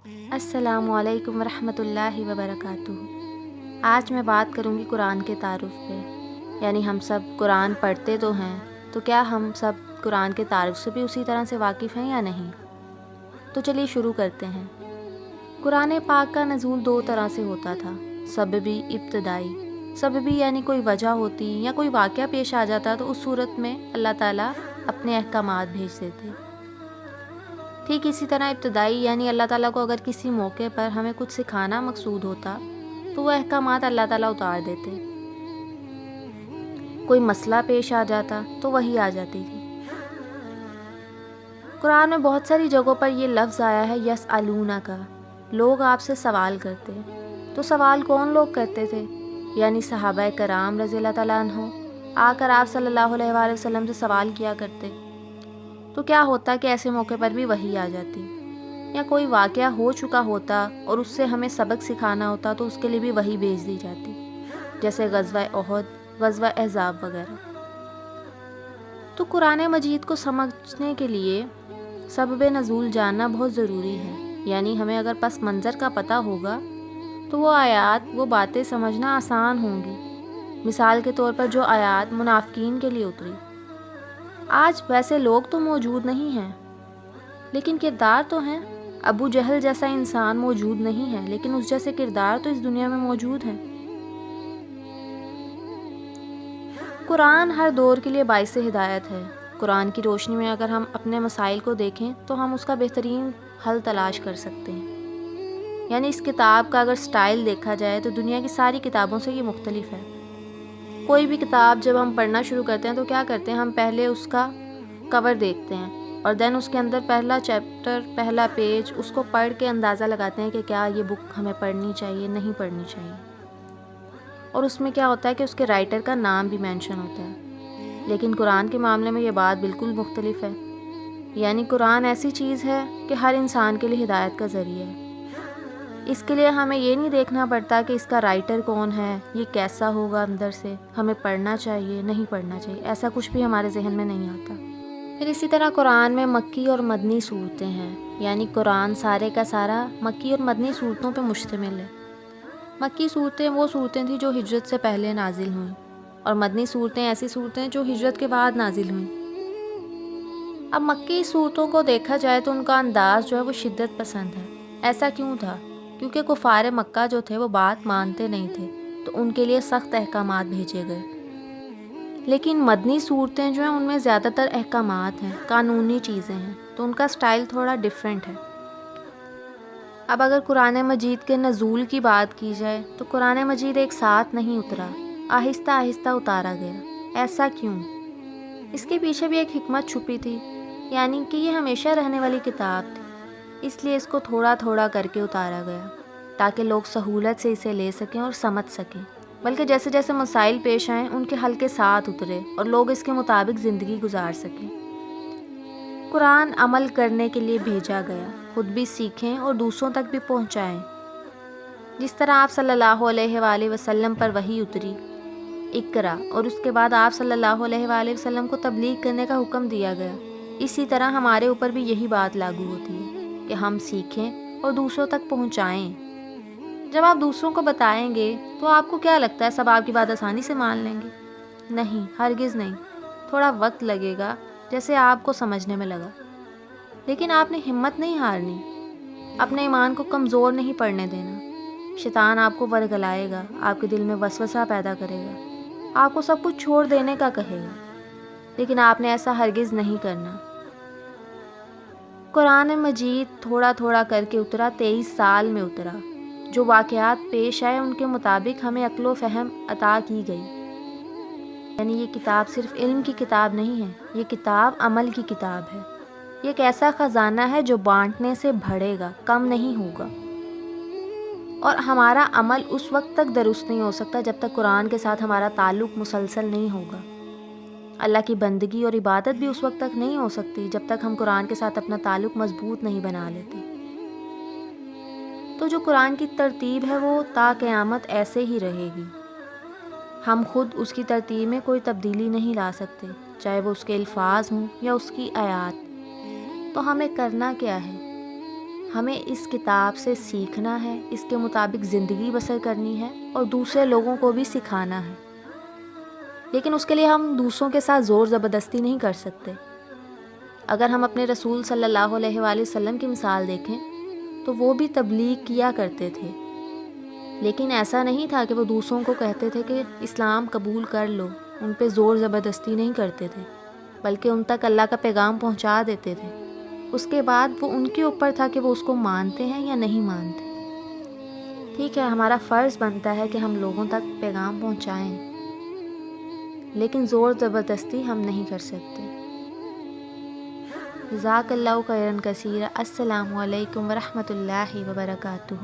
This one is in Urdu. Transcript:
السلام علیکم ورحمۃ اللہ وبرکاتہ۔ آج میں بات کروں گی قرآن کے تعارف پہ، یعنی ہم سب قرآن پڑھتے تو ہیں، تو کیا ہم سب قرآن کے تعارف سے بھی اسی طرح سے واقف ہیں یا نہیں؟ تو چلیے شروع کرتے ہیں۔ قرآن پاک کا نزول دو طرح سے ہوتا تھا، سببی، ابتدائی۔ سببی یعنی کوئی وجہ ہوتی یا کوئی واقعہ پیش آ جاتا تو اس صورت میں اللہ تعالیٰ اپنے احکامات بھیج دیتے۔ ٹھیک اسی طرح ابتدائی یعنی اللہ تعالیٰ کو اگر کسی موقع پر ہمیں کچھ سکھانا مقصود ہوتا تو وہ احکامات اللہ تعالیٰ اتار دیتے۔ کوئی مسئلہ پیش آ جاتا تو وہی آ جاتی تھی۔ قرآن میں بہت ساری جگہوں پر یہ لفظ آیا ہے یسألونک کا، لوگ آپ سے سوال کرتے۔ تو سوال کون لوگ کرتے تھے؟ یعنی صحابہ کرام رضی اللہ تعالیٰ عنہ آ کر آپ صلی اللہ علیہ وآلہ وسلم سے سوال کیا کرتے۔ تو کیا ہوتا کہ ایسے موقع پر بھی وحی آ جاتی، یا کوئی واقعہ ہو چکا ہوتا اور اس سے ہمیں سبق سکھانا ہوتا تو اس کے لیے بھی وحی بھیج دی جاتی، جیسے غزوہ احد، غزوہ احزاب وغیرہ۔ تو قرآن مجید کو سمجھنے کے لیے سبب نزول جاننا بہت ضروری ہے، یعنی ہمیں اگر پس منظر کا پتہ ہوگا تو وہ آیات، وہ باتیں سمجھنا آسان ہوں گی۔ مثال کے طور پر جو آیات منافقین کے لیے اتری، آج ویسے لوگ تو موجود نہیں ہیں لیکن کردار تو ہیں۔ ابو جہل جیسا انسان موجود نہیں ہے لیکن اس جیسے کردار تو اس دنیا میں موجود ہیں۔ قرآن ہر دور کے لیے باعث ہدایت ہے۔ قرآن کی روشنی میں اگر ہم اپنے مسائل کو دیکھیں تو ہم اس کا بہترین حل تلاش کر سکتے ہیں۔ یعنی اس کتاب کا اگر سٹائل دیکھا جائے تو دنیا کی ساری کتابوں سے یہ مختلف ہے۔ کوئی بھی کتاب جب ہم پڑھنا شروع کرتے ہیں تو کیا کرتے ہیں، ہم پہلے اس کا کور دیکھتے ہیں اور دین اس کے اندر پہلا چیپٹر، پہلا پیج، اس کو پڑھ کے اندازہ لگاتے ہیں کہ کیا یہ بک ہمیں پڑھنی چاہیے، نہیں پڑھنی چاہیے۔ اور اس میں کیا ہوتا ہے کہ اس کے رائٹر کا نام بھی مینشن ہوتا ہے۔ لیکن قرآن کے معاملے میں یہ بات بالکل مختلف ہے۔ یعنی قرآن ایسی چیز ہے کہ ہر انسان کے لیے ہدایت کا ذریعہ ہے۔ اس کے لیے ہمیں یہ نہیں دیکھنا پڑتا کہ اس کا رائٹر کون ہے، یہ کیسا ہوگا اندر سے، ہمیں پڑھنا چاہیے، نہیں پڑھنا چاہیے، ایسا کچھ بھی ہمارے ذہن میں نہیں آتا۔ پھر اسی طرح قرآن میں مکی اور مدنی صورتیں ہیں، یعنی قرآن سارے کا سارا مکی اور مدنی صورتوں پہ مشتمل ہے۔ مکی صورتیں وہ صورتیں تھیں جو ہجرت سے پہلے نازل ہوئیں، اور مدنی صورتیں ایسی صورتیں جو ہجرت کے بعد نازل ہوئیں۔ اب مکی صورتوں کو دیکھا جائے تو ان کا انداز جو ہے وہ شدت پسند ہے۔ ایسا کیوں تھا؟ کیونکہ کفار مکہ جو تھے وہ بات مانتے نہیں تھے، تو ان کے لیے سخت احکامات بھیجے گئے۔ لیکن مدنی صورتیں جو ہیں ان میں زیادہ تر احکامات ہیں، قانونی چیزیں ہیں، تو ان کا سٹائل تھوڑا ڈیفرنٹ ہے۔ اب اگر قرآن مجید کے نزول کی بات کی جائے تو قرآن مجید ایک ساتھ نہیں اترا، آہستہ آہستہ اتارا گیا۔ ایسا کیوں؟ اس کے پیچھے بھی ایک حکمت چھپی تھی، یعنی کہ یہ ہمیشہ رہنے والی کتاب تھی، اس لیے اس کو تھوڑا تھوڑا کر کے اتارا گیا تاکہ لوگ سہولت سے اسے لے سکیں اور سمجھ سکیں، بلکہ جیسے جیسے مسائل پیش آئیں ان کے حل کے ساتھ اترے اور لوگ اس کے مطابق زندگی گزار سکیں۔ قرآن عمل کرنے کے لیے بھیجا گیا، خود بھی سیکھیں اور دوسروں تک بھی پہنچائیں۔ جس طرح آپ صلی اللہ علیہ وآلہ وسلم پر وحی اتری، اقرا، اور اس کے بعد آپ صلی اللہ علیہ وآلہ وسلم کو تبلیغ کرنے کا حکم دیا گیا، اسی طرح ہمارے اوپر بھی یہی بات لاگو ہوتی ہے کہ ہم سیکھیں اور دوسروں تک پہنچائیں۔ جب آپ دوسروں کو بتائیں گے تو آپ کو کیا لگتا ہے سب آپ کی بات آسانی سے مان لیں گے؟ نہیں، ہرگز نہیں، تھوڑا وقت لگے گا، جیسے آپ کو سمجھنے میں لگا۔ لیکن آپ نے ہمت نہیں ہارنی، اپنے ایمان کو کمزور نہیں پڑنے دینا۔ شیطان آپ کو ورگلائے گا، آپ کے دل میں وسوسہ پیدا کرے گا، آپ کو سب کچھ چھوڑ دینے کا کہے گا، لیکن آپ نے ایسا ہرگز نہیں کرنا۔ قرآن مجید تھوڑا تھوڑا کر کے اترا، 23 سال میں اترا۔ جو واقعات پیش آئے ان کے مطابق ہمیں عقل و فہم عطا کی گئی۔ یعنی یہ کتاب صرف علم کی کتاب نہیں ہے، یہ کتاب عمل کی کتاب ہے۔ یہ ایک ایسا خزانہ ہے جو بانٹنے سے بڑھے گا، کم نہیں ہوگا۔ اور ہمارا عمل اس وقت تک درست نہیں ہو سکتا جب تک قرآن کے ساتھ ہمارا تعلق مسلسل نہیں ہوگا۔ اللہ کی بندگی اور عبادت بھی اس وقت تک نہیں ہو سکتی جب تک ہم قرآن کے ساتھ اپنا تعلق مضبوط نہیں بنا لیتے۔ تو جو قرآن کی ترتیب ہے وہ تا قیامت ایسے ہی رہے گی۔ ہم خود اس کی ترتیب میں کوئی تبدیلی نہیں لا سکتے، چاہے وہ اس کے الفاظ ہوں یا اس کی آیات۔ تو ہمیں کرنا کیا ہے؟ ہمیں اس کتاب سے سیکھنا ہے، اس کے مطابق زندگی بسر کرنی ہے اور دوسرے لوگوں کو بھی سکھانا ہے، لیکن اس کے لیے ہم دوسروں کے ساتھ زور زبردستی نہیں کر سکتے۔ اگر ہم اپنے رسول صلی اللہ علیہ وآلہ وسلم کی مثال دیکھیں تو وہ بھی تبلیغ کیا کرتے تھے، لیکن ایسا نہیں تھا کہ وہ دوسروں کو کہتے تھے کہ اسلام قبول کر لو، ان پہ زور زبردستی نہیں کرتے تھے، بلکہ ان تک اللہ کا پیغام پہنچا دیتے تھے۔ اس کے بعد وہ ان کے اوپر تھا کہ وہ اس کو مانتے ہیں یا نہیں مانتے۔ ٹھیک ہے، ہمارا فرض بنتا ہے کہ ہم لوگوں تک پیغام پہنچائیں، لیکن زور زبردستی ہم نہیں کر سکتے۔ جزاک اللہ خیرا کثیرا۔ السلام علیکم ورحمۃ اللہ وبرکاتہ۔